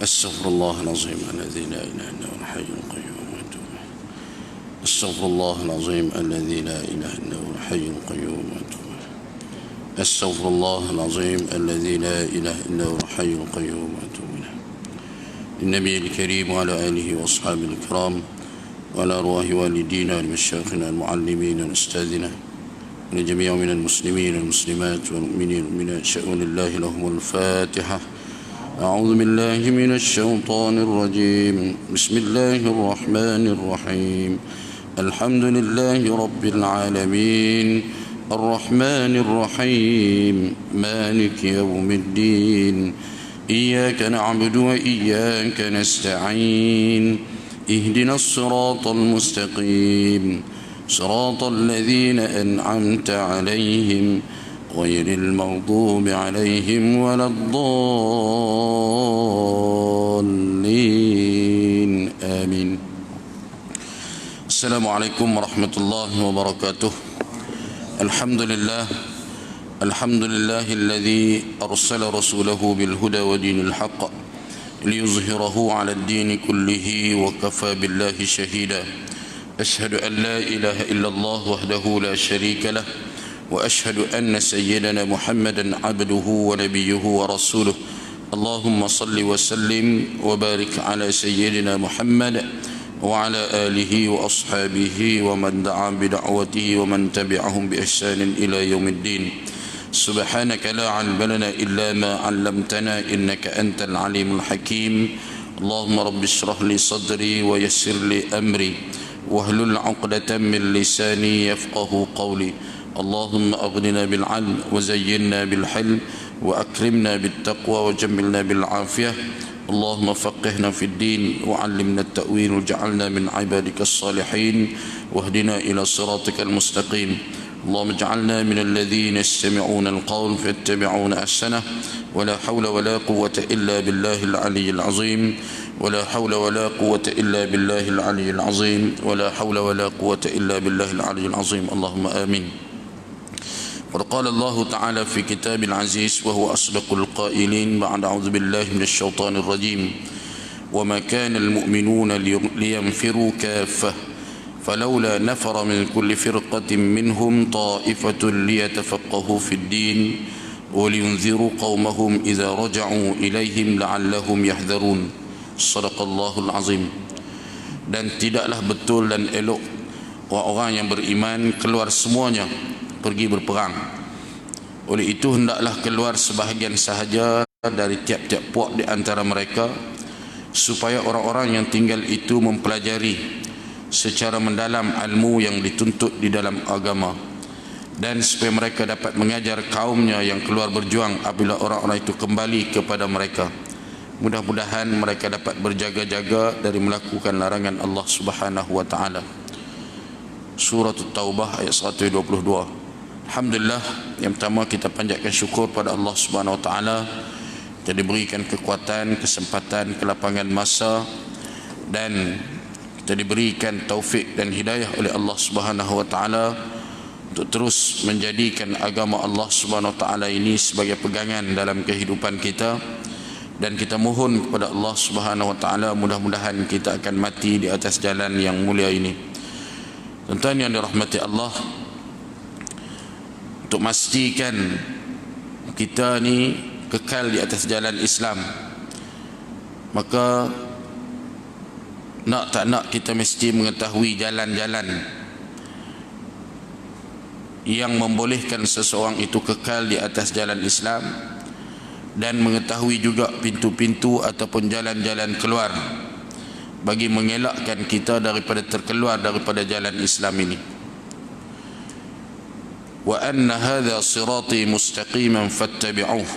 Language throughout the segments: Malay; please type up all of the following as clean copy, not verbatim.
أستغفر الله العظيم الذي لا إله إلا هو الحي القيوم وأتوب إليه. أستغفر الله العظيم الذي لا إله إلا هو الحي القيوم وأتوب إليه. أستغفر الله العظيم الذي لا إله إلا هو الحي القيوم وأتوب إليه. النبي الكريم وعلى آله وأصحابه الكرام وعلى أرواح والدينا ومشايخنا المعلمين وأستاذنا ولجميع من المسلمين والمسلمات والمؤمنين من شأن الله لهم الفاتحة. أعوذ بالله من الشيطان الرجيم. بسم الله الرحمن الرحيم. الحمد لله رب العالمين الرحمن الرحيم مالك يوم الدين إياك نعبد وإياك نستعين اهدنا الصراط المستقيم صراط الذين أنعمت عليهم غير المغضوب عليهم ولا الضالين آمين. السلام عليكم ورحمة الله وبركاته. الحمد لله الذي أرسل رسوله بالهدى ودين الحق ليظهره على الدين كله وكفى بالله شهيدا. أشهد أن لا إله إلا الله وحده لا شريك له وأشهد أن سيدنا محمدا عبده ونبيه ورسوله. اللهم صل وسلم وبارك على سيدنا محمد وعلى آله وأصحابه ومن دعا بدعوته ومن تبعهم بإحسان إلى يوم الدين. سبحانك لا علم لنا إلا ما علمتنا إنك أنت العليم الحكيم. اللهم رب اشرح لي صدري ويسر لي أمري واحلل عقدة من لساني يفقه قولي. اللهم أغننا بالعلم وزينا بالحلم وأكرمنا بالتقوى وجملنا بالعافية. اللهم فقهنا في الدين وعلمنا التأويل وجعلنا من عبادك الصالحين واهدنا إلى صراطك المستقيم. اللهم اجعلنا من الذين يستمعون القول فيتبعون أحسنه. ولا حول ولا قوة إلا بالله العلي العظيم. ولا حول ولا قوة إلا بالله العلي العظيم. ولا حول ولا قوة إلا بالله العلي العظيم. اللهم آمين. وقال الله تعالى في كتاب العزيز وهو أصدق القائلين بعد أعوذ بالله من الشيطان الرجيم. وما كان المؤمنون لينفروا كافة فلولا نفر من كل فرقة منهم طائفة ليتفقهوا في الدين ولينذروا قومهم إذا رجعوا إليهم لعلهم يحذرون. صدق الله العظيم. Dan tidaklah betul dan elok orang-orang yang beriman keluar semuanya pergi berperang. Oleh itu hendaklah keluar sebahagian sahaja dari tiap-tiap puak di antara mereka supaya orang-orang yang tinggal itu mempelajari secara mendalam ilmu yang dituntut di dalam agama dan supaya mereka dapat mengajar kaumnya yang keluar berjuang apabila orang-orang itu kembali kepada mereka. Mudah-mudahan mereka dapat berjaga-jaga dari melakukan larangan Allah Subhanahu wa taala. Surah At-Taubah ayat 122. Alhamdulillah, yang pertama kita panjatkan syukur pada Allah Subhanahu wa taala. Kita diberikan kekuatan, kesempatan, kelapangan masa dan kita diberikan taufik dan hidayah oleh Allah Subhanahu wa taala untuk terus menjadikan agama Allah Subhanahu wa taala ini sebagai pegangan dalam kehidupan kita. Dan kita mohon kepada Allah Subhanahu wa taala mudah-mudahan kita akan mati di atas jalan yang mulia ini. Tuan-tuan yang dirahmati Allah, untuk memastikan kita ni kekal di atas jalan Islam, maka nak tak nak kita mesti mengetahui jalan-jalan yang membolehkan seseorang itu kekal di atas jalan Islam dan mengetahui juga pintu-pintu ataupun jalan-jalan keluar bagi mengelakkan kita daripada terkeluar daripada jalan Islam ini. Wa anna hadha sirati mustaqiman fattabi'uhu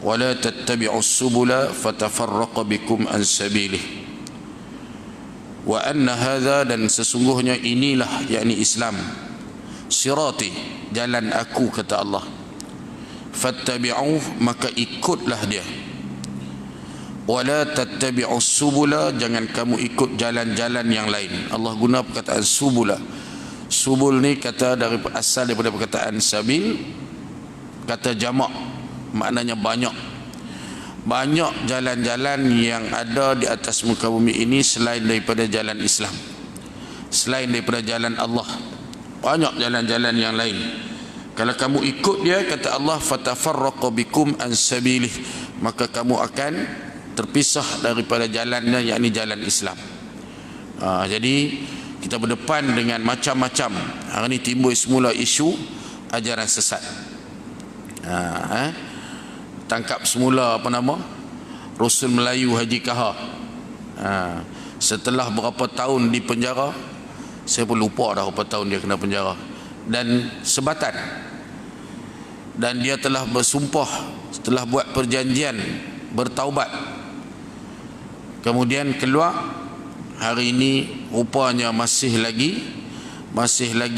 wa la tattabi'us subula fatafarraqa bikum an sabilihi. Wa anna hadha, dan sesungguhnya inilah yakni Islam, sirati, jalan aku kata Allah, fattabi'uhu, maka ikutlah dia, wala tattabi'us subula, jangan kamu ikut jalan-jalan yang lain. Allah guna perkataan subula. Subul ni kata dari asal daripada perkataan sabil, kata jamak, maknanya banyak. banyak jalan-jalan yang ada di atas muka bumi ini selain daripada jalan Islam, selain daripada jalan Allah. Banyak jalan-jalan yang lain. Kalau kamu ikut dia, kata Allah, fatafarraqu bikum an sabilih, maka kamu akan terpisah daripada jalannya, yakni jalan Islam. Jadi kita berdepan dengan macam-macam. Hari ini timbul semula isu ajaran sesat. Tangkap semula Rasul Melayu Haji Kahar. Setelah berapa tahun di penjara, saya pun lupa dah berapa tahun dia kena penjara, dan sebatan, dan dia telah bersumpah, telah buat perjanjian bertaubat, kemudian keluar. Hari ini rupanya masih lagi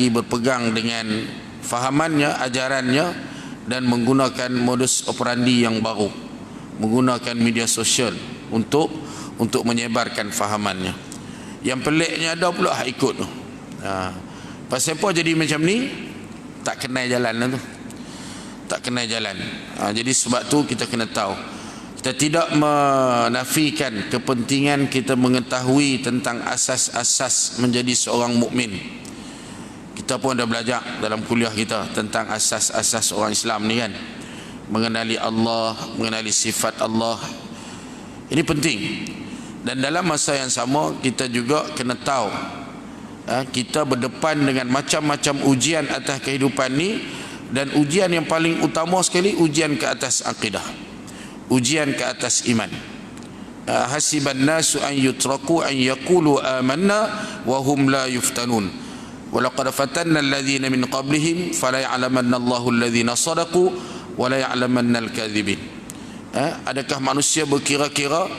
berpegang dengan fahamannya, ajarannya, dan menggunakan modus operandi yang baru, menggunakan media sosial untuk menyebarkan fahamannya. Yang peliknya ada pula ikut tu. Pasal apa jadi macam ni? Tak kenal jalan tu. Tak kenal jalan. Jadi sebab tu kita kena tahu. Kita tidak menafikan kepentingan kita mengetahui tentang asas-asas menjadi seorang mukmin. Kita pun ada belajar dalam kuliah kita tentang asas-asas orang Islam ni kan. Mengenali Allah, mengenali sifat Allah. Ini penting. Dan dalam masa yang sama kita juga kena tahu, kita berdepan dengan macam-macam ujian atas kehidupan ni, dan ujian yang paling utama sekali ujian ke atas akidah, ujian ke atas iman. Hasiban nasu an yutraku an yaqulu amanna wa hum la yuftanun wa laqad fatanna alladhina min qablihim fala ya'lamanna Allahu alladhina sadaqu wa la ya'lamanna al-kadhibin. Adakah manusia berkira-kira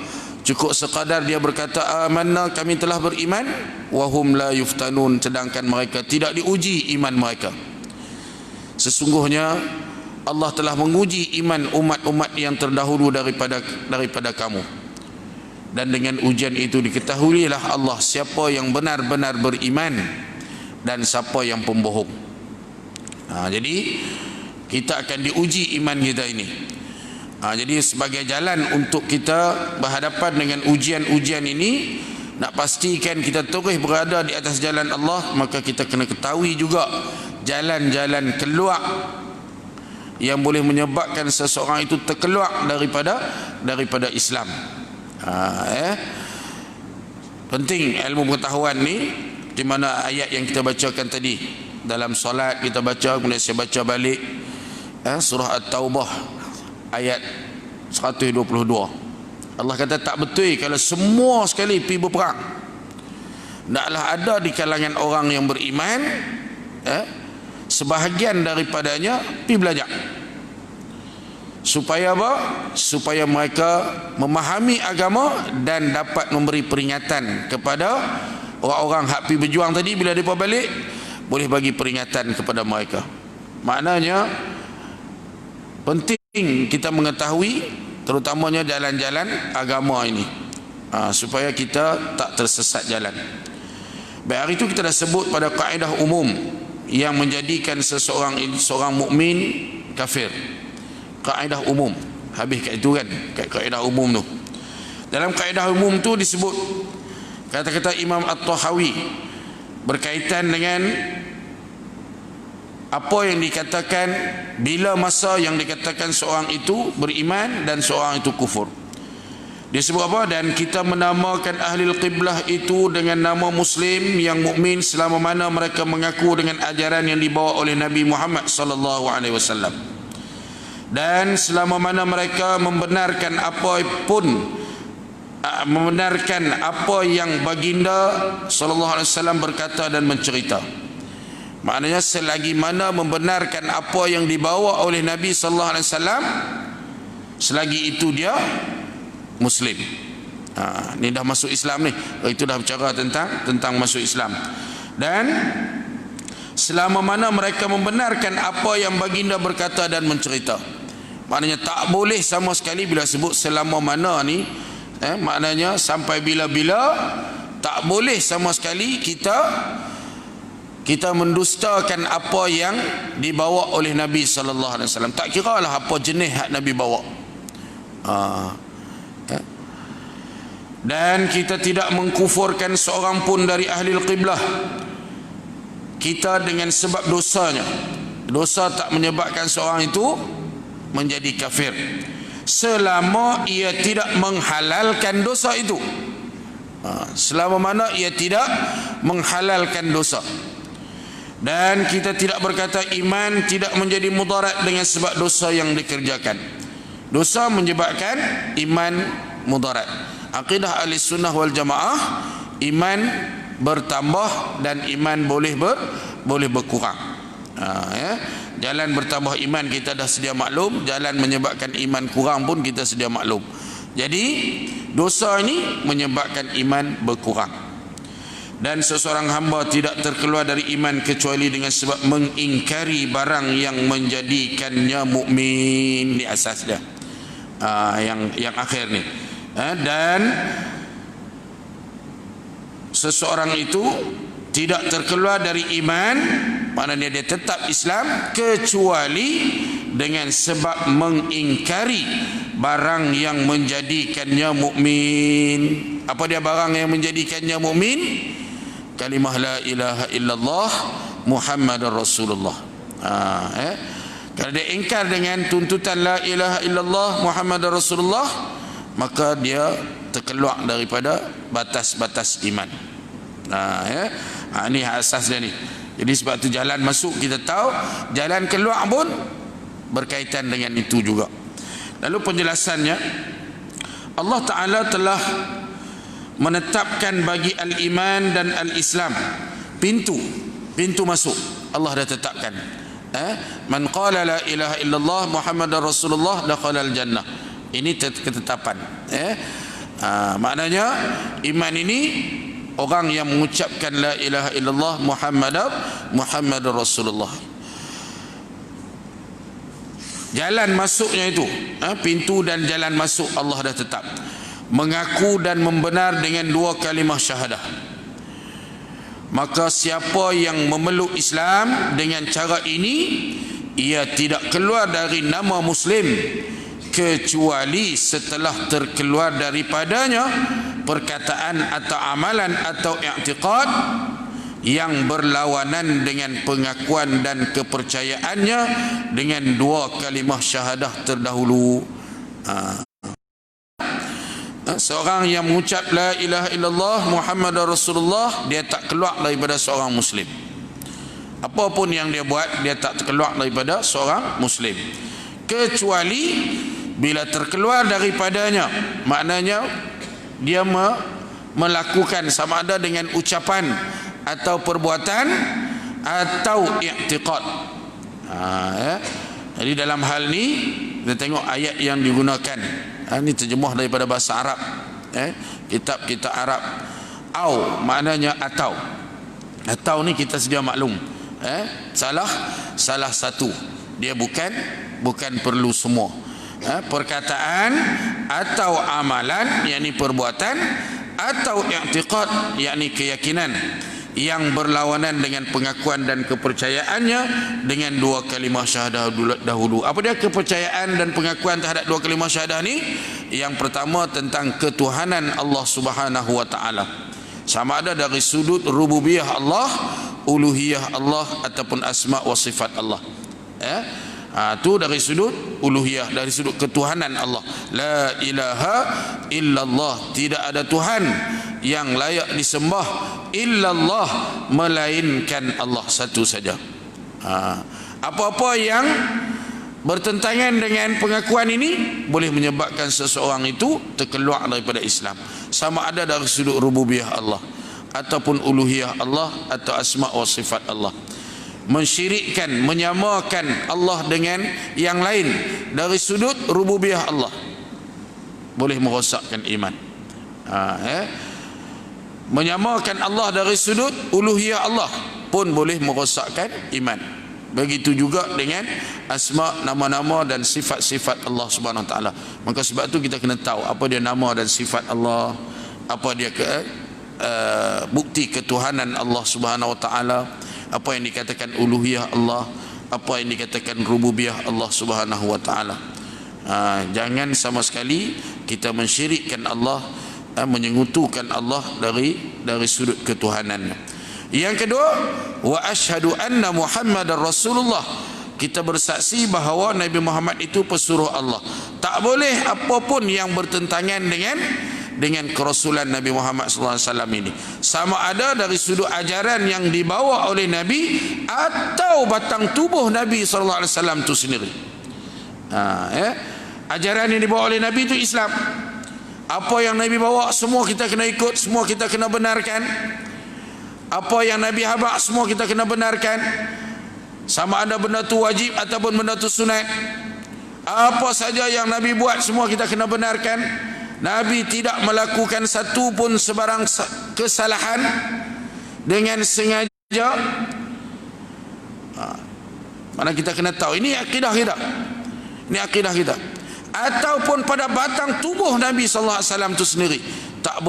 cukup sekadar dia berkata amanna, kami telah beriman, wa hum la yuftanun, sedangkan mereka tidak diuji iman mereka. Sesungguhnya Allah telah menguji iman umat-umat yang terdahulu daripada kamu, dan dengan ujian itu diketahuilah Allah siapa yang benar-benar beriman dan siapa yang pembohong. Jadi kita akan diuji iman kita ini. Jadi sebagai jalan untuk kita berhadapan dengan ujian-ujian ini, nak pastikan kita terus berada di atas jalan Allah, maka kita kena ketahui juga jalan-jalan keluar yang boleh menyebabkan seseorang itu terkeluar daripada Islam. Penting ilmu pengetahuan ni, di mana ayat yang kita bacakan tadi dalam solat kita baca, kemudian saya baca balik surah At-Taubah ayat 122. Allah kata tak betul kalau semua sekali pergi berperang. Naklah ada di kalangan orang yang beriman, sebahagian daripadanya pergi belajar. Supaya apa? Supaya mereka memahami agama dan dapat memberi peringatan kepada orang-orang hak pergi berjuang tadi. Bila mereka balik, boleh bagi peringatan kepada mereka. Maknanya penting kita mengetahui terutamanya jalan-jalan agama ini, supaya kita tak tersesat jalan. Baik, hari itu kita dah sebut pada kaedah umum yang menjadikan seorang mukmin kafir. Kaedah umum, habis kat itu kan, kaedah umum tu. Dalam kaedah umum tu disebut kata-kata Imam At-Tahawi berkaitan dengan apa yang dikatakan bila masa yang dikatakan seorang itu beriman dan seorang itu kufur. Dia sebut apa? Dan kita menamakan ahli qiblah itu dengan nama muslim yang mukmin selama mana mereka mengaku dengan ajaran yang dibawa oleh Nabi Muhammad sallallahu alaihi wasallam, dan selama mana mereka membenarkan apa yang baginda sallallahu alaihi wasallam berkata dan mencerita. Maknanya selagi mana membenarkan apa yang dibawa oleh Nabi sallallahu alaihi wasallam, selagi itu dia muslim. Ni dah masuk Islam ni. Itu dah bicara tentang masuk Islam. Dan selama mana mereka membenarkan apa yang baginda berkata dan mencerita. Maknanya tak boleh sama sekali bila sebut selama mana ni, maknanya sampai bila-bila tak boleh sama sekali kita mendustakan apa yang dibawa oleh Nabi sallallahu alaihi wasallam. Tak kiralah apa jenis hak Nabi bawa. Dan kita tidak mengkufurkan seorang pun dari ahli qiblah kita dengan sebab dosanya. Dosa tak menyebabkan seorang itu menjadi kafir selama ia tidak menghalalkan dosa itu. Selama mana ia tidak menghalalkan dosa. Dan kita tidak berkata iman tidak menjadi mudarat dengan sebab dosa yang dikerjakan. Dosa menyebabkan iman mudarat. Aqidah ahli sunnah wal jamaah, iman bertambah dan iman boleh berkurang. Jalan bertambah iman kita dah sedia maklum, jalan menyebabkan iman kurang pun kita sedia maklum. Jadi dosa ini menyebabkan iman berkurang. Dan seseorang hamba tidak terkeluar dari iman kecuali dengan sebab mengingkari barang yang menjadikannya mukmin. Ini asas dia. Yang akhir ni. Dan seseorang itu tidak terkeluar dari iman, maknanya dia tetap Islam kecuali dengan sebab mengingkari barang yang menjadikannya mukmin. Apa dia barang yang menjadikannya mukmin? Kalimah la ilaha illallah Muhammadar Rasulullah. Kalau dia ingkar dengan tuntutan la ilaha illallah Muhammadar Rasulullah, maka dia terkeluar daripada batas-batas iman. Ini asas dia ni. Jadi sebab tu jalan masuk kita tahu, jalan keluar pun berkaitan dengan itu juga. Lalu penjelasannya, Allah Ta'ala telah menetapkan bagi al-iman dan al-islam pintu masuk. Allah dah tetapkan. Man qala la ilaha illallah Muhammadar Rasulullah dakhala al-jannah. Ini ketetapan. Maknanya iman ini orang yang mengucapkan la ilaha illallah Muhammadar Rasulullah. Jalan masuknya itu, pintu dan jalan masuk Allah dah tetap. Mengaku dan membenar dengan dua kalimah syahadah. Maka siapa yang memeluk Islam dengan cara ini, ia tidak keluar dari nama Muslim kecuali setelah terkeluar daripadanya perkataan atau amalan atau i'tiqad yang berlawanan dengan pengakuan dan kepercayaannya dengan dua kalimah syahadah terdahulu. Seorang yang mengucap la ilaha illallah Muhammadar Rasulullah, dia tak keluar daripada seorang Muslim. Apapun yang dia buat, dia tak keluar daripada seorang Muslim, kecuali bila terkeluar daripadanya, maknanya dia melakukan sama ada dengan ucapan atau perbuatan atau i'tiqad. Jadi dalam hal ni kita tengok ayat yang digunakan. Ini terjemah daripada bahasa Arab. Kitab-kitab Arab. Au maknanya atau. Atau ni kita sedia maklum. Salah satu. Dia bukan perlu semua. Perkataan atau amalan, yakni perbuatan, atau i'tiqad, yakni keyakinan yang berlawanan dengan pengakuan dan kepercayaannya dengan dua kalimah syahadah dahulu. Apa dia kepercayaan dan pengakuan terhadap dua kalimah syahadah ni? Yang pertama tentang ketuhanan Allah Subhanahu wa taala. Sama ada dari sudut rububiyah Allah, uluhiyah Allah ataupun asma wa sifat Allah. Itu dari sudut uluhiyah, dari sudut ketuhanan Allah. La ilaha illallah, tidak ada Tuhan yang layak disembah illallah, melainkan Allah satu saja. Apa-apa yang bertentangan dengan pengakuan ini boleh menyebabkan seseorang itu terkeluar daripada Islam, sama ada dari sudut rububiyah Allah ataupun uluhiyah Allah atau asma wa sifat Allah. Mensyirikkan, menyamakan Allah dengan yang lain dari sudut rububiyah Allah boleh merosakkan iman. Menyamakan Allah dari sudut uluhiyah Allah pun boleh merosakkan iman. Begitu juga dengan asma, nama-nama dan sifat-sifat Allah Subhanahu Wa Taala. Maka sebab tu kita kena tahu apa dia nama dan sifat Allah, apa dia bukti ketuhanan Allah Subhanahu Wa Taala, apa yang dikatakan uluhiyah Allah, apa yang dikatakan rububiyah Allah Subhanahu Wa Taala. Jangan sama sekali kita mensyirikkan Allah, menyengutukan Allah dari sudut ketuhanannya. Yang kedua, wa asyhadu anna Muhammadar Rasulullah. Kita bersaksi bahawa Nabi Muhammad itu pesuruh Allah. Tak boleh apapun yang bertentangan dengan kerasulan Nabi Muhammad SAW ini, sama ada dari sudut ajaran yang dibawa oleh Nabi atau batang tubuh Nabi SAW itu sendiri. Ajaran yang dibawa oleh Nabi itu Islam. Apa yang Nabi bawa semua kita kena ikut, semua kita kena benarkan. Apa yang Nabi habaq semua kita kena benarkan, sama ada benda tu wajib ataupun benda tu sunat. Apa saja yang Nabi buat semua kita kena benarkan. Nabi tidak melakukan satu pun sebarang kesalahan dengan sengaja. Mana kita kena tahu ini akidah kita. Ini akidah kita. Ataupun pada batang tubuh Nabi sallallahu alaihi wasallam itu sendiri tak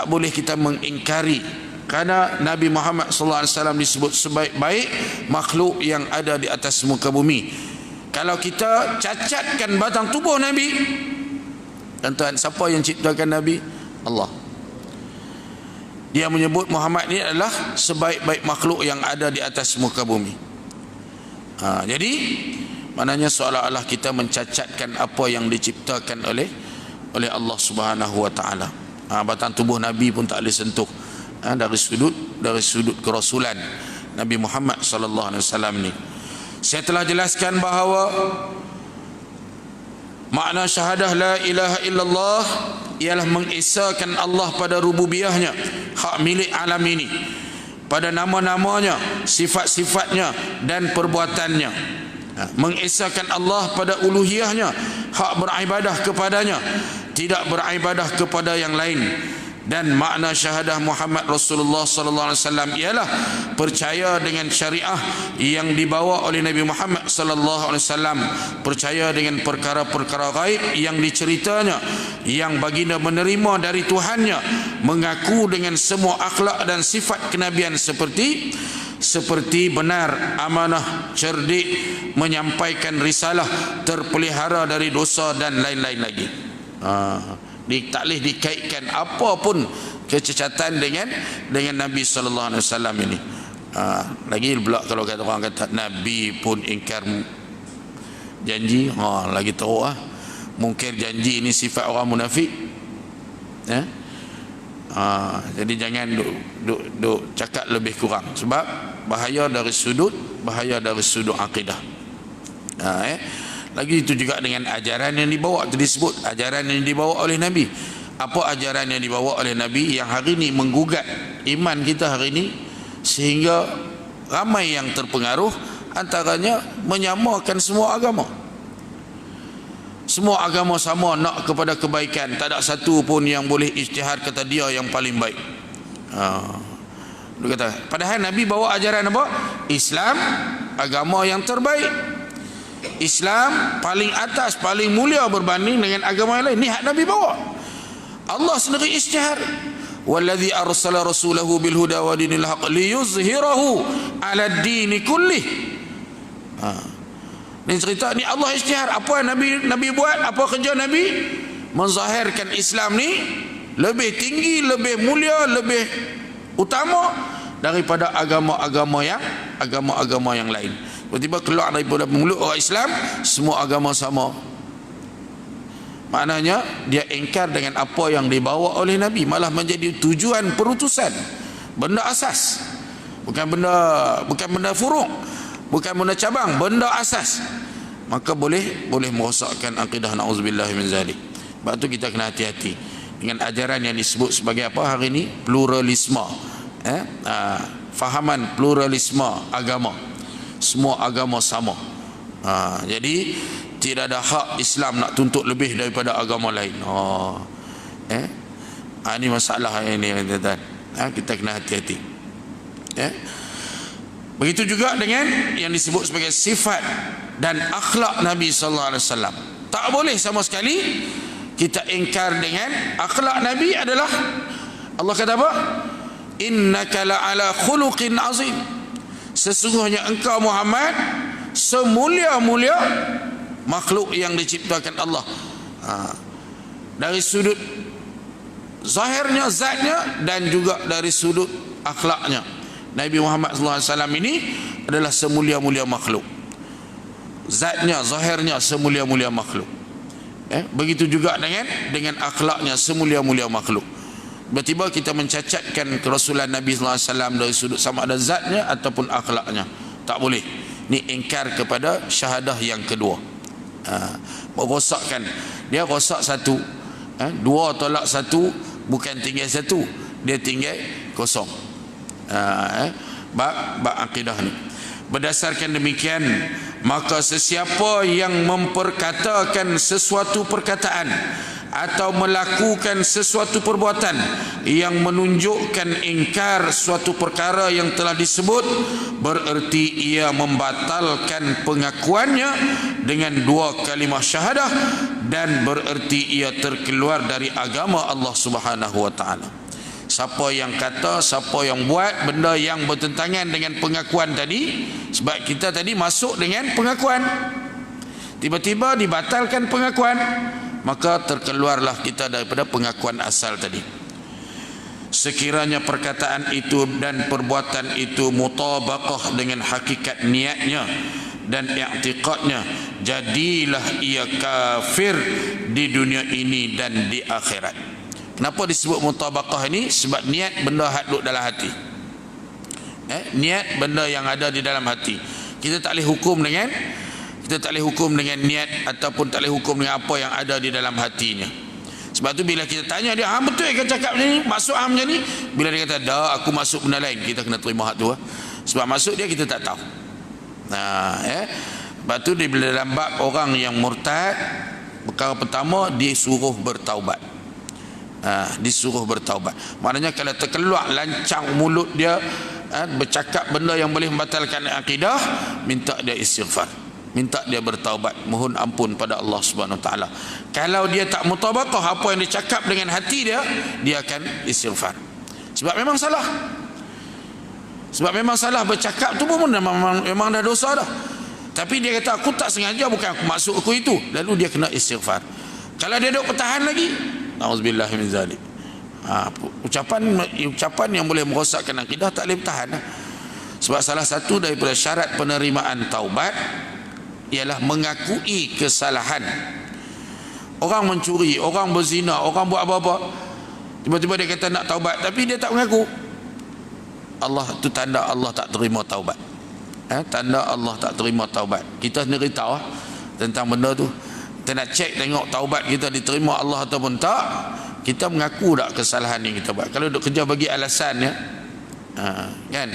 boleh kita mengingkari, karena Nabi Muhammad sallallahu alaihi wasallam disebut sebaik-baik makhluk yang ada di atas muka bumi. Kalau kita cacatkan batang tubuh Nabi, tuan-tuan, siapa yang ciptakan Nabi? Allah. Dia menyebut Muhammad ini adalah sebaik-baik makhluk yang ada di atas muka bumi. Jadi maknanya seolah-olah kita mencacatkan apa yang diciptakan oleh Allah Subhanahu wa taala. Batang tubuh Nabi pun tak boleh sentuh dari sudut kerasulan Nabi Muhammad sallallahu alaihi wasallam ni. Saya telah jelaskan bahawa makna syahadah la ilaha illallah ialah mengesahkan Allah pada rububiyahnya, hak milik alam ini, pada nama-namanya, sifat-sifatnya dan perbuatannya. Mengesahkan Allah pada uluhiyahnya, hak beribadah kepadanya, tidak beribadah kepada yang lain. Dan makna syahadah Muhammad Rasulullah sallallahu alaihi wasallam ialah percaya dengan syariah yang dibawa oleh Nabi Muhammad sallallahu alaihi wasallam, percaya dengan perkara-perkara gaib yang diceritanya, yang baginda menerima dari Tuhannya, mengaku dengan semua akhlak dan sifat kenabian seperti benar, amanah, cerdik, menyampaikan risalah, terpelihara dari dosa dan lain-lain lagi. Tak boleh dikaitkan apapun kecacatan dengan Nabi sallallahu alaihi wasallam ini. Lagi pula kalau kata orang kata Nabi pun ingkar janji, lagi teruk mungkir janji ini sifat orang munafik. Jadi jangan duk cakap lebih kurang, sebab bahaya dari sudut akidah. Lagi itu juga dengan ajaran yang dibawa, itu disebut ajaran yang dibawa oleh Nabi. Apa ajaran yang dibawa oleh Nabi yang hari ini menggugat iman kita hari ini, sehingga ramai yang terpengaruh, antaranya menyamakan semua agama. Semua agama sama nak kepada kebaikan, tak ada satu pun yang boleh ijtihad kata dia yang paling baik. Dia kata, padahal Nabi bawa ajaran apa? Islam, agama yang terbaik. Islam paling atas, paling mulia berbanding dengan agama yang lain. Ni hak Nabi bawa. Allah sendiri isytihar. Wallazi arsala rasulahu bil huda wa dinil haqq liyuzhirahu 'ala ad-din kullih. Ni cerita ni Allah isytihar. Apa Nabi buat? Apa kerja Nabi? Menzahirkan Islam ni lebih tinggi, lebih mulia, lebih utama daripada agama-agama yang lain. Tiba-tiba keluar daripada mulut orang Islam, semua agama sama. Maknanya dia ingkar dengan apa yang dibawa oleh Nabi, malah menjadi tujuan perutusan, benda asas, bukan benda furuk, bukan benda cabang, benda asas. Maka boleh merosakkan akidah, na'udzubillah min zalik. Sebab tu kita kena hati-hati dengan ajaran yang disebut sebagai apa hari ini? Pluralisme. Fahaman pluralisme agama. Semua agama sama. Jadi tidak ada hak Islam nak tuntut lebih daripada agama lain. Ini masalah ini, tuan-tuan. Kita kena hati-hati. Begitu juga dengan yang disebut sebagai sifat dan akhlak Nabi sallallahu alaihi wasallam. Tak boleh sama sekali kita ingkar dengan akhlak Nabi. Adalah Allah kata apa? Innaka la'ala khuluqin azim. Sesungguhnya engkau Muhammad semulia-mulia makhluk yang diciptakan Allah. Dari sudut zahirnya, zatnya, dan juga dari sudut akhlaknya. Nabi Muhammad SAW ini adalah semulia-mulia makhluk. Zatnya, zahirnya semulia-mulia makhluk. Begitu juga dengan akhlaknya semulia-mulia makhluk. Tiba-tiba kita mencacatkan kerasulan Nabi SAW dari sudut sama ada zatnya ataupun akhlaknya, tak boleh. Ini ingkar kepada syahadah yang kedua. Merosakkan. Dia rosak satu, dua tolak satu, bukan tinggal satu, dia tinggal kosong. Bab akidah ni. Berdasarkan demikian, maka sesiapa yang memperkatakan sesuatu perkataan atau melakukan sesuatu perbuatan yang menunjukkan ingkar suatu perkara yang telah disebut, bererti ia membatalkan pengakuannya dengan dua kalimah syahadah, dan bererti ia terkeluar dari agama Allah Subhanahu wa taala. Siapa yang kata, siapa yang buat benda yang bertentangan dengan pengakuan tadi, sebab kita tadi masuk dengan pengakuan, tiba-tiba dibatalkan pengakuan, maka terkeluarlah kita daripada pengakuan asal tadi. Sekiranya perkataan itu dan perbuatan itu mutabaqah dengan hakikat niatnya dan i'tiqadnya, jadilah ia kafir di dunia ini dan di akhirat. Kenapa disebut mutabaqah ini? Sebab niat benda hadut dalam hati. Niat benda yang ada di dalam hati. Kita tak boleh hukum dengan niat, ataupun tak boleh hukum dengan apa yang ada di dalam hatinya. Sebab tu bila kita tanya dia, betul ke cakap ni, maksud macam ni? Bila dia kata, dah aku masuk benda lain, kita kena terima hak tu. Sebab maksud dia kita tak tahu. Sebab tu bila dalam bab orang yang murtad, perkara pertama disuruh bertaubat. Disuruh bertaubat. Maknanya kalau terkeluar lancang mulut dia, bercakap benda yang boleh membatalkan akidah, minta dia istighfar, minta dia bertaubat, mohon ampun pada Allah Subhanahu Wa Taala. Kalau dia tak mutabaqah apa yang dicakap dengan hati dia, dia akan istighfar. Sebab memang salah. Sebab memang salah bercakap tu pun memang dah dosa dah. Tapi dia kata aku tak sengaja, bukan aku maksud aku itu, lalu dia kena istighfar. Kalau dia duk pertahan lagi, na'udzubillah min zalik, ucapan yang boleh merosakkan akidah tak boleh bertahan. Sebab salah satu daripada syarat penerimaan taubat ialah mengakui kesalahan. Orang mencuri, orang berzina, orang buat apa-apa, tiba-tiba dia kata nak taubat tapi dia tak mengaku, Allah tu tanda Allah tak terima taubat. Tanda Allah tak terima taubat. Kita sendiri tahu tentang benda tu. Kita nak cek tengok taubat kita diterima Allah ataupun tak, kita mengaku tak kesalahan yang kita buat. Kalau duk kerja bagi alasan kan,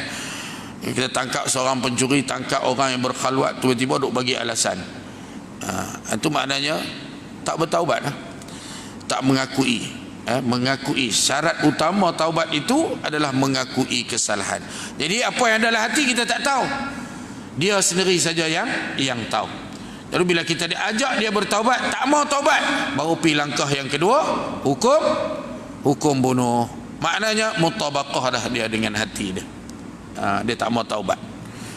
kita tangkap seorang pencuri, tangkap orang yang berkhalwat, tiba-tiba duk bagi alasan, itu maknanya tak bertaubat, tak mengakui. Mengakui syarat utama taubat itu adalah mengakui kesalahan. Jadi apa yang dalam hati kita tak tahu, dia sendiri saja yang tahu. Lalu bila kita diajak dia bertaubat, tak mau taubat, baru pergi langkah yang kedua, hukum bunuh. Maknanya mutabaqah dah dia dengan hati dia. Dia tak mau taubat,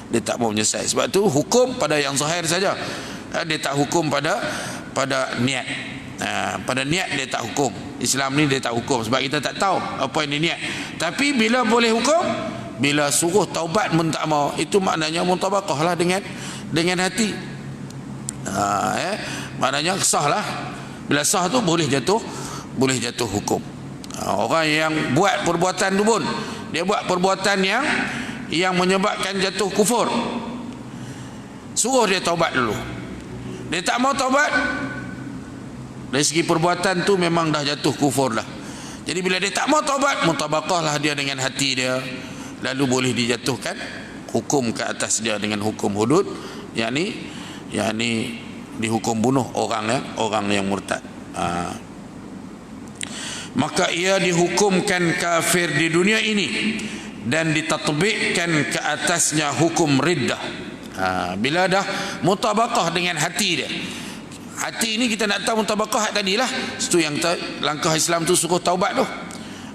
dia tak mau menyesal. Sebab tu hukum pada yang zahir saja. Dia tak hukum pada niat. Pada niat dia tak hukum. Islam ni dia tak hukum sebab kita tak tahu apa yang dia niat. Tapi bila boleh hukum, bila suruh taubat pun tak mau, itu maknanya mutabaqah lah dengan hati. Maknanya sah lah. Bila sah tu boleh jatuh hukum. Orang yang buat perbuatan tu pun, dia buat perbuatan yang menyebabkan jatuh kufur, suruh dia taubat dulu. Dia tak mau taubat, dari segi perbuatan tu memang dah jatuh kufur dah. Jadi bila dia tak mau taubat, mutabaqah lah dia dengan hati dia, lalu boleh dijatuhkan hukum ke atas dia dengan hukum hudud, yakni dihukum bunuh orang yang murtad. Maka ia dihukumkan kafir di dunia ini dan ditatbikkan ke atasnya hukum riddah. Bila dah mutabaqah dengan hati dia. Hati ini kita nak tahu mutabaqah tadilah. Itu yang langkah Islam tu suruh taubat tu.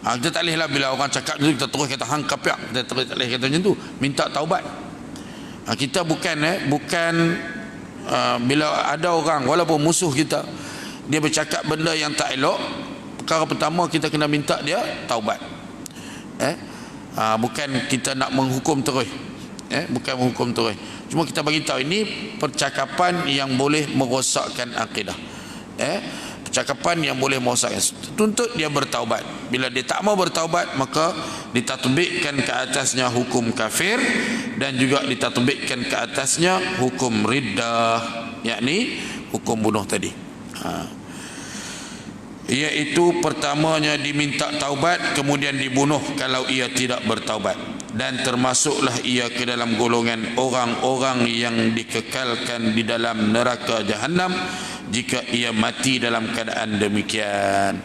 Kita tak boleh lah bila orang cakap tu kita terus kata hang kafir, kita terus tak boleh kata macam tu. Minta taubat. Kita bukan bila ada orang walaupun musuh kita, dia bercakap benda yang tak elok, perkara pertama kita kena minta dia taubat. Bukan kita nak menghukum terus, bukan menghukum terus. Cuma kita bagi tahu ini percakapan yang boleh merosakkan akidah. Percakapan yang boleh merosakkan. Tuntut dia bertaubat. Bila dia tak mau bertaubat, maka ditatbikkan ke atasnya hukum kafir dan juga ditatbikkan ke atasnya hukum riddah, yakni hukum bunuh tadi. Iaitu pertamanya diminta taubat, kemudian dibunuh kalau ia tidak bertaubat, dan termasuklah ia ke dalam golongan orang-orang yang dikekalkan di dalam neraka jahanam jika ia mati dalam keadaan demikian.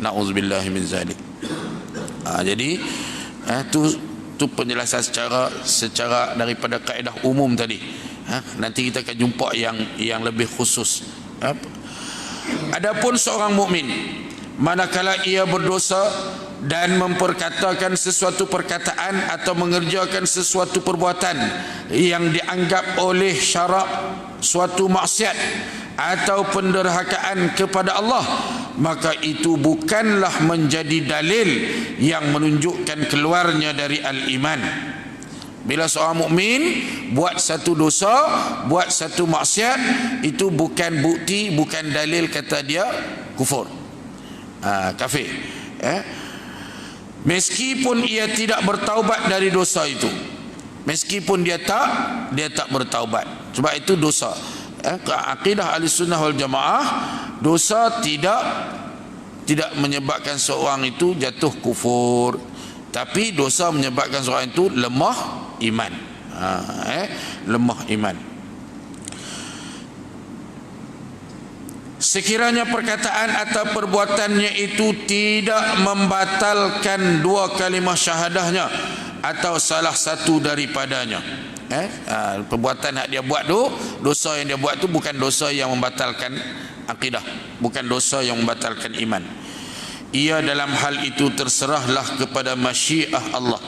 Na'udzubillah min zalik. Jadi tu penjelasan secara daripada kaedah umum tadi. Nanti kita akan jumpa yang lebih khusus. Adapun seorang mukmin, manakala ia berdosa dan memperkatakan sesuatu perkataan atau mengerjakan sesuatu perbuatan yang dianggap oleh syarak suatu maksiat atau penderhakaan kepada Allah, maka itu bukanlah menjadi dalil yang menunjukkan keluarnya dari al-iman. Bila seorang mukmin buat satu dosa, buat satu maksiat, itu bukan bukti, bukan dalil kata dia kufur, kafir. Meskipun ia tidak bertaubat dari dosa itu, meskipun dia tak bertaubat. Sebab itu dosa, akidah Ahlussunnah wal Jamaah, dosa tidak menyebabkan seorang itu jatuh kufur, tapi dosa menyebabkan seorang itu lemah iman. Lemah iman. Sekiranya perkataan atau perbuatannya itu tidak membatalkan dua kalimah syahadahnya atau salah satu daripadanya. Perbuatan yang dia buat tu, dosa yang dia buat tu bukan dosa yang membatalkan akidah, bukan dosa yang membatalkan iman. Ia dalam hal itu terserahlah kepada masyiah Allah,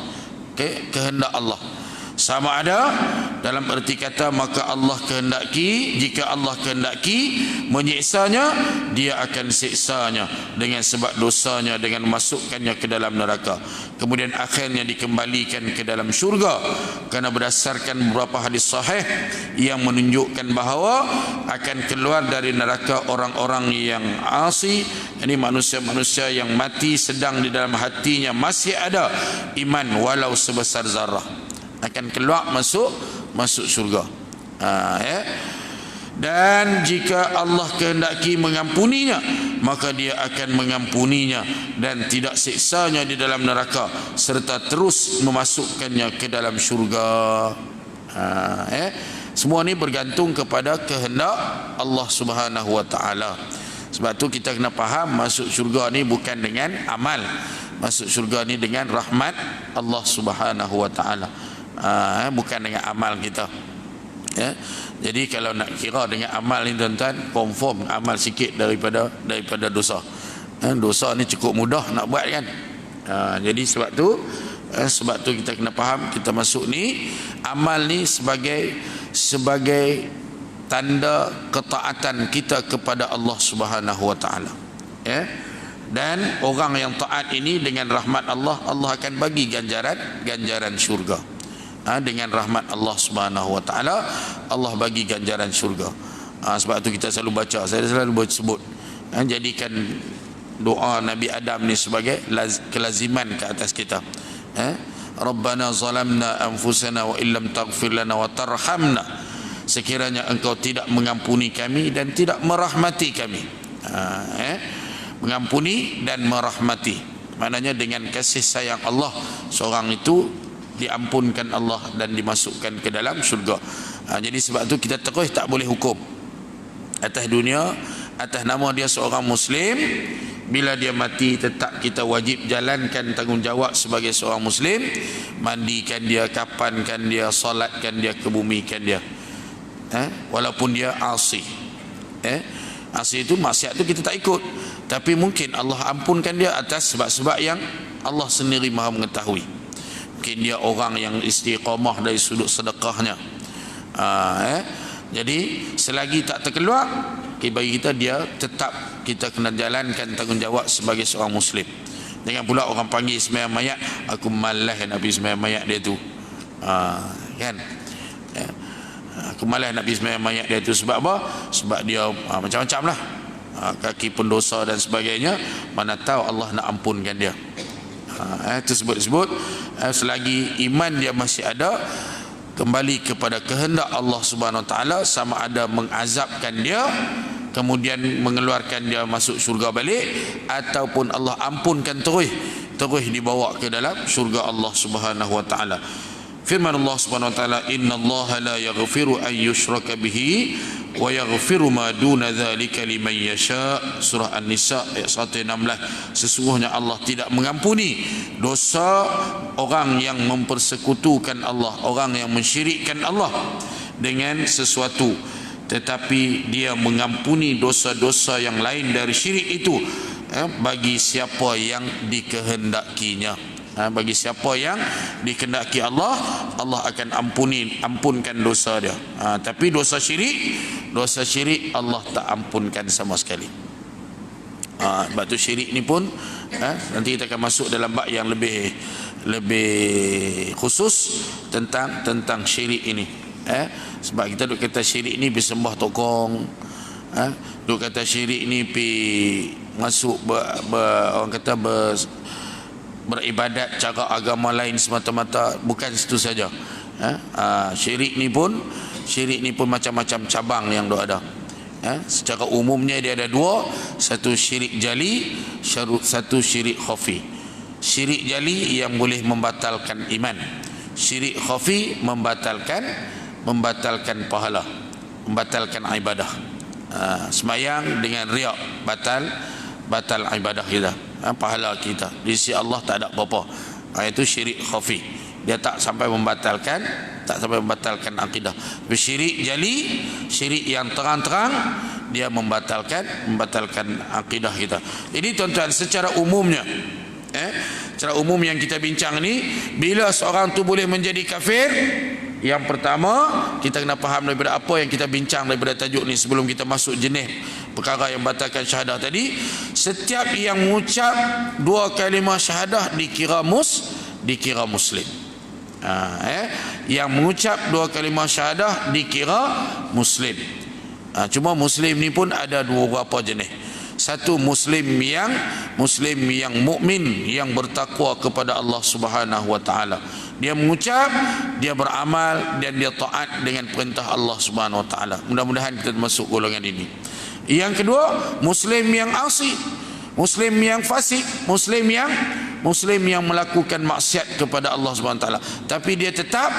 kehendak Allah. Sama ada dalam erti kata, maka Allah kehendaki, jika Allah kehendaki menyiksanya, dia akan siksanya dengan sebab dosanya, dengan memasukkannya ke dalam neraka, kemudian akhirnya dikembalikan ke dalam syurga. Kerana berdasarkan beberapa hadis sahih yang menunjukkan bahawa akan keluar dari neraka orang-orang yang asi, ini manusia-manusia yang mati sedang di dalam hatinya masih ada iman walau sebesar zarah, akan keluar masuk syurga. Dan jika Allah kehendaki mengampuninya, maka dia akan mengampuninya dan tidak siksanya di dalam neraka, serta terus memasukkannya ke dalam syurga. Semua ini bergantung kepada kehendak Allah Subhanahu wa taala. Sebab tu kita kena faham, masuk syurga ni bukan dengan amal, masuk syurga ni dengan rahmat Allah Subhanahu wa taala. Bukan dengan amal kita. Jadi kalau nak kira dengan amal ni tuan-tuan, confirm amal sikit daripada dosa. Dosa ni cukup mudah nak buat kan. Jadi sebab tu kita kena faham, kita masuk ni amal ni sebagai tanda ketaatan kita kepada Allah Subhanahu wa taala. Dan orang yang taat ini dengan rahmat Allah, Allah akan bagi ganjaran syurga. Dengan rahmat Allah Subhanahu wa taala, Allah bagi ganjaran syurga. Sebab tu kita selalu baca, saya selalu sebut, jadikan doa Nabi Adam ni sebagai kelaziman ke atas kita. Rabbana zalamna anfusana wa illam taghfir lana wa tarhamna, sekiranya engkau tidak mengampuni kami dan tidak merahmati kami. Mengampuni dan merahmati, maknanya dengan kasih sayang Allah, seorang itu diampunkan Allah dan dimasukkan ke dalam syurga. Jadi sebab tu kita terus tak boleh hukum atas dunia, atas nama dia seorang Muslim. Bila dia mati, tetap kita wajib jalankan tanggungjawab sebagai seorang Muslim, mandikan dia, kapankan dia, solatkan dia, kebumikan dia, walaupun dia asi. Asi itu maksiat tu kita tak ikut, tapi mungkin Allah ampunkan dia atas sebab-sebab yang Allah sendiri maha mengetahui. Mungkin dia orang yang istiqamah dari sudut sedekahnya, Jadi selagi tak terkeluar, bagi kita dia tetap kita kena jalankan tanggungjawab sebagai seorang Muslim. Jangan pula orang panggil sembahyang mayat, aku malas nak pergi sembahyang mayat dia tu. Kan? Aku malas nak pergi sembahyang mayat dia tu. Sebab apa? Sebab dia macam-macam lah, kaki pendosa dan sebagainya. Mana tahu Allah nak ampunkan dia. Itu sebut-sebut selagi iman dia masih ada, kembali kepada kehendak Allah Subhanahu Wa Taala, sama ada mengazabkan dia kemudian mengeluarkan dia masuk syurga balik, ataupun Allah ampunkan terus dibawa ke dalam syurga Allah Subhanahu Wa Taala. Firman Allah Subhanahu Wa Taala, innallaha la yaghfiru an yushraka bihi wa yaghfiru ma duna dzalika liman yasha. Surah An-Nisa ayat 116. Sesungguhnya Allah tidak mengampuni dosa orang yang mempersekutukan Allah, orang yang mensyirikkan Allah dengan sesuatu, tetapi dia mengampuni dosa-dosa yang lain dari syirik itu bagi siapa yang dikehendakinya. Bagi siapa yang dikehendaki Allah, Allah akan ampunkan dosa dia. Tapi dosa syirik Allah tak ampunkan sama sekali. Sebab tu syirik ni pun nanti kita akan masuk dalam bab yang lebih khusus tentang syirik ini. Sebab kita duk kata syirik ni bersembah tokong, duk kata syirik ni pi masuk orang kata beribadat cara agama lain semata-mata. Bukan situ saja. Syirik ni pun macam-macam cabang yang ada. Secara umumnya dia ada dua, satu syirik jali, satu syirik khafi. Syirik jali yang boleh membatalkan iman, syirik khafi membatalkan pahala, membatalkan ibadah. Sembahyang dengan riak batal ibadah kita, pahala kita di sisi Allah tak ada apa-apa. Itu syirik khafi, dia tak sampai membatalkan akidah. Syirik jali, syirik yang terang-terang, dia membatalkan akidah kita. Jadi tuan-tuan, secara umumnya secara umum yang kita bincang ni, bila seorang tu boleh menjadi kafir, yang pertama kita kena faham daripada apa yang kita bincang daripada tajuk ni sebelum kita masuk jenis perkara yang batalkan syahadah tadi. Setiap yang mengucap dua kalimah syahadah dikira muslim. Yang mengucap dua kalimah syahadah dikira muslim. Cuma muslim ni pun ada beberapa jenis. Satu, muslim yang mukmin, yang bertakwa kepada Allah Subhanahu Wa Taala. Dia mengucap, dia beramal, dan dia taat dengan perintah Allah Subhanahu Wa Taala. Mudah-mudahan kita masuk golongan ini. Yang kedua, muslim yang asi, muslim yang fasik, muslim yang melakukan maksiat kepada Allah Subhanahu Wa Taala, tapi dia tetap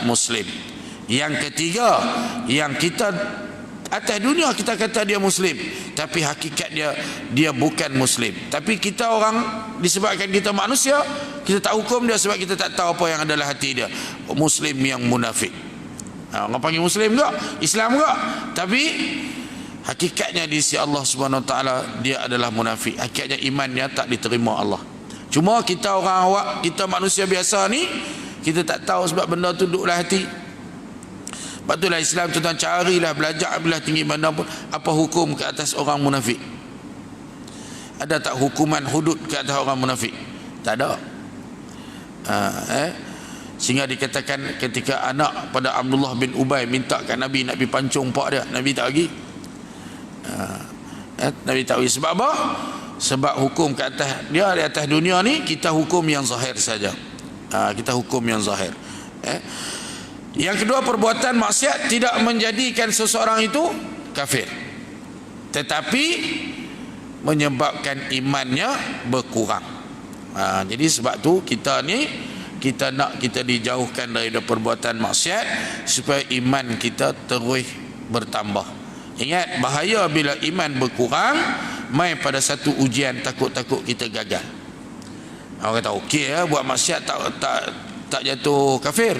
muslim. Yang ketiga, yang kita atas dunia kita kata dia muslim, tapi hakikat dia bukan muslim. Tapi kita orang, disebabkan kita manusia, kita tak hukum dia sebab kita tak tahu apa yang ada dalam hati dia. Muslim yang munafik. Orang panggil muslim ke? Islam ke? Tapi hakikatnya di sisi Allah Subhanahu Wa Taala dia adalah munafik. Hakikatnya imannya tak diterima Allah. Cuma kita orang awak, kita manusia biasa ni, kita tak tahu sebab benda tu duduk dalam hati. Sebab itulah Islam tuan-tuan, carilah, belajar bila tinggi mana pun, apa hukum ke atas orang munafik. Ada tak hukuman hudud ke atas orang munafik? Tak ada. Sehingga dikatakan ketika anak pada Abdullah bin Ubay minta kat Nabi nak pergi pancung pak dia, Nabi tak bagi. Nabi tak bagi. Sebab apa? Sebab hukum ke atas dia, di atas dunia ni kita hukum yang zahir saja. Kita hukum yang zahir. Yang kedua, perbuatan maksiat tidak menjadikan seseorang itu kafir, tetapi menyebabkan imannya berkurang. Jadi sebab tu kita nak kita dijauhkan daripada perbuatan maksiat supaya iman kita terus bertambah. Ingat, bahaya bila iman berkurang, mai pada satu ujian takut-takut kita gagal. Orang kata okey buat maksiat tak jatuh kafir.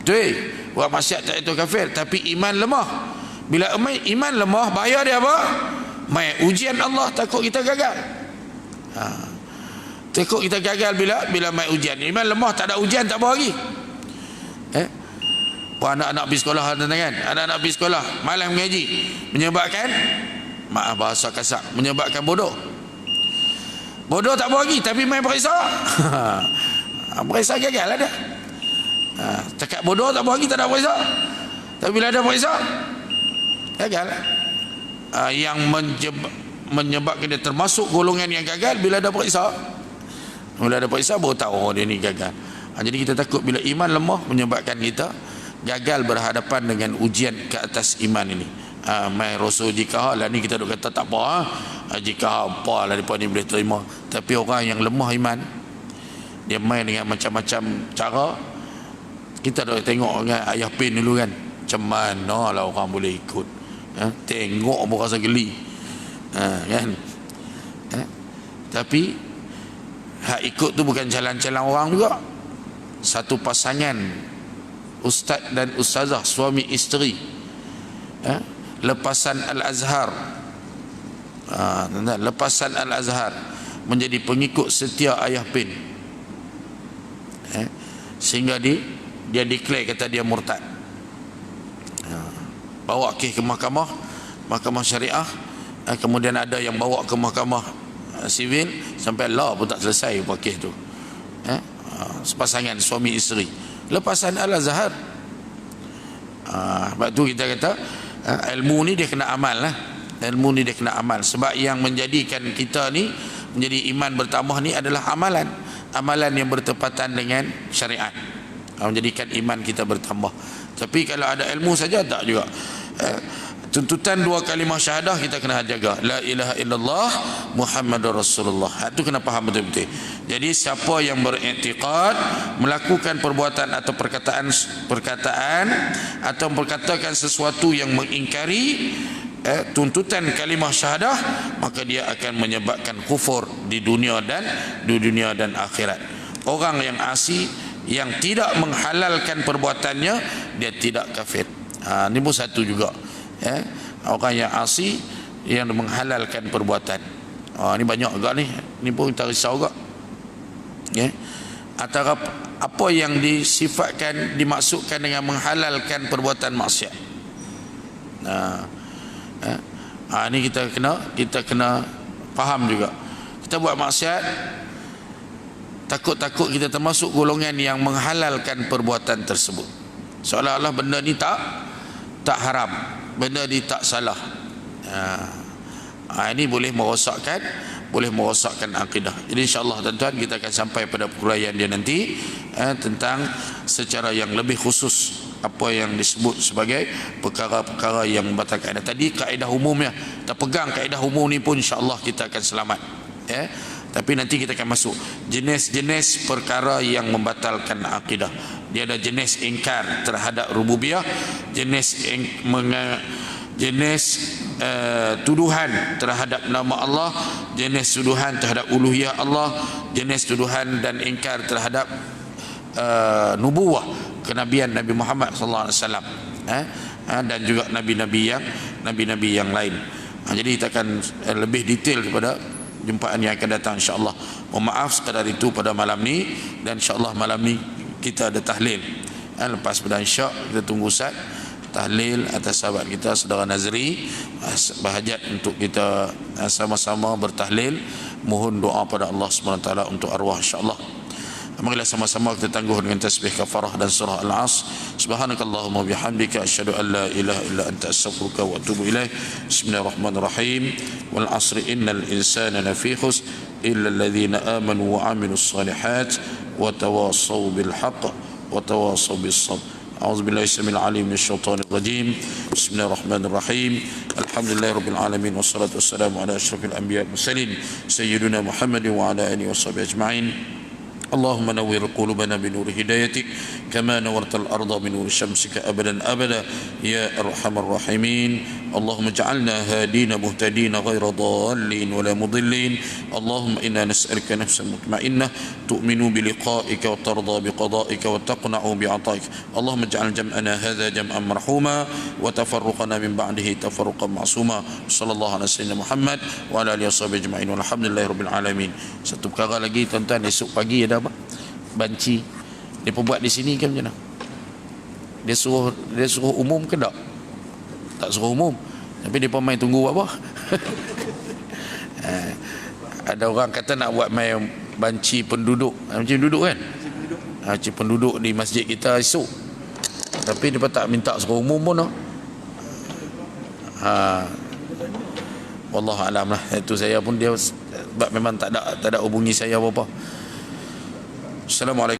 Betul, buat maksiat tak jatuh kafir, tapi iman lemah. Bila iman lemah, bahaya dia apa? Mai ujian Allah, takut kita gagal. Takut kita gagal bila mai ujian. Iman lemah, tak ada ujian tak apa lagi. Anak-anak pergi sekolah kan? Anak-anak pergi sekolah, malas mengaji, menyebabkan, maaf bahasa kasar, menyebabkan bodoh. Bodoh tak apa lagi, tapi main periksa. Periksa gagal lah dah. Cakap bodoh tak apa lagi, tak ada periksa. Tapi bila ada periksa, gagal. Yang menyebabkan dia termasuk golongan yang gagal bila ada periksa. Bila ada periksa baru tahu, oh dia ni gagal. Jadi kita takut bila iman lemah menyebabkan kita gagal berhadapan dengan ujian ke atas iman ini. Mai rasul jika lah ni kita duk kata tak apa, jika apa lah depa ni boleh terima. Tapi orang yang lemah iman, dia main dengan macam-macam cara. Kita dah tengok dengan ayah pin dulu kan, macam mana lah orang boleh ikut. Tengok pun rasa geli, kan. Tapi hak ikut tu bukan jalan-jalan orang juga. Satu pasangan ustaz dan ustazah, suami isteri, lepasan Al-Azhar, lepasan Al-Azhar, menjadi pengikut setia ayah pin, sehingga dia declare kata dia murtad. Bawa kes ke mahkamah syariah, kemudian ada yang bawa ke mahkamah sivil, sampai law pun tak selesai kes tu. Sepasangan suami isteri, lepasan Al-Azhar. Sebab tu kita kata ilmu ni dia kena amal lah. Ilmu ni dia kena amal. Sebab yang menjadikan kita ni menjadi iman bertambah ni adalah amalan. Amalan yang bertepatan dengan syariat, menjadikan iman kita bertambah. Tapi kalau ada ilmu saja tak juga. Tuntutan dua kalimah syahadah kita kena jaga. La ilaha illallah Muhammadur Rasulullah. Itu kena faham betul-betul. Jadi siapa yang beriktikad melakukan perbuatan atau perkataan atau berkatakan sesuatu yang mengingkari tuntutan kalimah syahadah, maka dia akan menyebabkan kufur di dunia dan akhirat. Orang yang asi, yang tidak menghalalkan perbuatannya, dia tidak kafir. Ini pun satu juga. Orang yang asi yang menghalalkan perbuatan. Ini banyak juga ni. Ini pun kita risau juga. Antara apa yang disifatkan, dimaksudkan dengan menghalalkan perbuatan maksiat. Ini kita kena faham juga. Kita buat maksiat, takut-takut kita termasuk golongan yang menghalalkan perbuatan tersebut. Seolah-olah benda ni tak haram, benda ni tak salah. Ini boleh merosakkan akidah. Jadi insya-Allah tuan-tuan, kita akan sampai pada perayaan dia nanti tentang secara yang lebih khusus apa yang disebut sebagai perkara-perkara yang membatalkan. Tadi kaedah umumnya, kita pegang kaedah umum ni pun insya-Allah kita akan selamat. Tapi nanti kita akan masuk jenis-jenis perkara yang membatalkan akidah. Dia ada jenis ingkar terhadap rububiyah, jenis tuduhan terhadap nama Allah, jenis tuduhan terhadap uluhiyah Allah, jenis tuduhan dan ingkar terhadap nubuwah, kenabian Nabi Muhammad sallallahu alaihi wasallam, dan juga nabi-nabi yang lain. Jadi kita akan lebih detail kepada jumpaan yang akan datang insya-Allah. Mohon maaf sekadar itu pada malam ni, dan insya-Allah malam ni kita ada tahlil. Lepas pada insya kita tunggu Ustaz tahlil atas sahabat kita saudara Nazri, berhajat untuk kita sama-sama bertahlil, mohon doa pada Allah SWT untuk arwah insya-Allah. Marilah sama-sama kita tangguh dengan tasbih kafarah dan surah Al-As. Subhanakallahumma bihamdika asyhadu an la ilaha illa anta astaghfiruka wa atubu ilaik. Bismillahirrahmanirrahim. Wal 'asri innal insana lafi khusr illa alladhina amanu wa 'amilus solihat wa tawassaw bil haqq wa tawassaw bis sabr. أعوذ بالله السميع العليم من الشيطان الرجيم. بسم الله الرحمن الرحيم. الحمد لله رب العالمين والصلاة والسلام على أشرف الأنبياء والمرسلين سيدنا محمد وعلى آله وصحبه أجمعين. اللهم نور قلوبنا بنور هدايتك كما نورت الأرض بنور شمسك أبدا أبدا يا أرحم الراحمين. اللهم اجعلنا هادين مهتدين غير ضالين ولا مضلين. اللهم إنا نسألك نفسا مطمئنة تؤمن بلقائك وترضى بقضائك وتقنع بعطائك. اللهم اجعل جمعنا هذا جمعا مرحوما وتفرقنا من بعده تفرقا معصوما. صلى الله على سيدنا محمد وعلى آله وصحبه أجمعين والحمد لله رب العالمين. Satu perkara lagi tuan-tuan, esok pagi ada apa? Banci. Dia buat di sini ke macam mana? Dia suruh umum ke tak? Tak suruh umum, tapi dia pun main tunggu buat apa. Ada orang kata nak buat main banci penduduk, banci penduduk kan, banci penduduk di masjid kita esok, tapi dia pun tak minta suruh umum pun. Wallahu alam lah. Itu saya pun dia sebab memang tak ada hubungi saya apa-apa. Assalamualaikum.